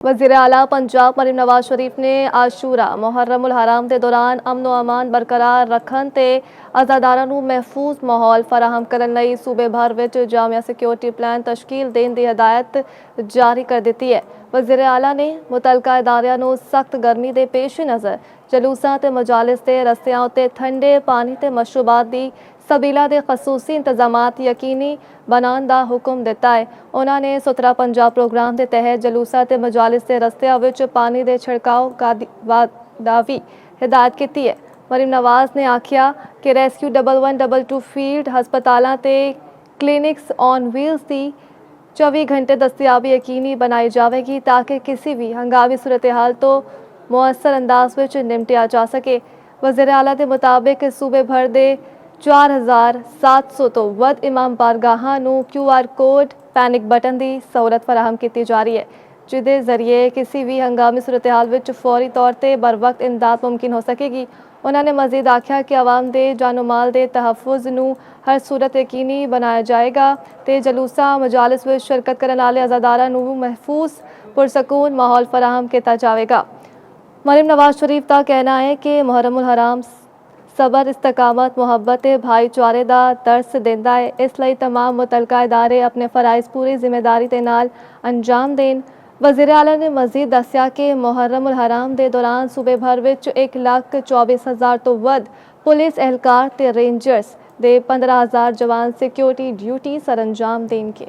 वज़ीर आला पंजाब मरीम नवाज शरीफ ने आशूरा मुहर्रम उल हराम के दौरान अमन अमान बरकरार रखने ते अज़ादारां नूं महफूज माहौल फराहम करने लई सूबे भर विच जामिया सिक्योरिटी प्लान तश्कील देने की हिदायत जारी कर दी है। वज़ीर आला ने मुतलका इदारियां नूं सख्त गर्मी के पेश नज़र जलूसां ते मजालिस ते रस्तियां उत्ते ठंडे पानी ते मशरूबात की सबीला के खसूसी इंतजामात यकीनी बनाने का हुक्म दिता है। उन्होंने सुथरा पंजाब प्रोग्राम के तहत जलूसा ते मजालिस के रस्तियां विच पानी के छिड़काव का भी हिदायत की है। मरीम नवाज ने आखिया कि रेस्क्यू 1112 फील्ड हस्पतालों ते क्लिनिक्स ऑन व्हील्स की 24 घंटे दस्तियाबी यकीनी बनाई जाएगी ताकि किसी भी हंगामी सूरत हाल तो मुअसर अंदाज में निपटिया जा सके। वज़ीर आला के मुताबिक सूबे भर दे 4700 तो वध इमाम बारगाहां नूं QR कोड पैनिक बटन की सहूलत फराहम की जा रही है, जिसके जरिए किसी भी हंगामी सूरत हाल में फौरी तौर पर बर वक्त इमदाद मुमकिन हो सकेगी। उन्होंने मजीद आख्या कि आवाम दे जानो माल दे तहफ़्फ़ुज़ नूं हर सूरत यकीनी बनाया जाएगा ते जलूसा मजालिस में शिरकत करने वाले अज़ादारां नूं महफूज पुरसकून माहौल फराहम किया जाएगा। मरीम नवाज शरीफ का कहना है कि मुहर्रम उल हराम सबर इस्तकामत मुहब्बत भाईचारे का दर्स देता है, इसलिए तमाम मुतलका इदारे अपने फराइज पूरी जिम्मेदारी के नाल अंजाम देन। वज़ीर आला ने मजीद दस्या कि मुहर्रम उल हराम के दौरान सूबे भर विच 1,24,000 तो वध पुलिस एहलकार ते रेंजर्स दे 15,000 जवान सिक्योरिटी ड्यूटी सर अंजाम देंगे।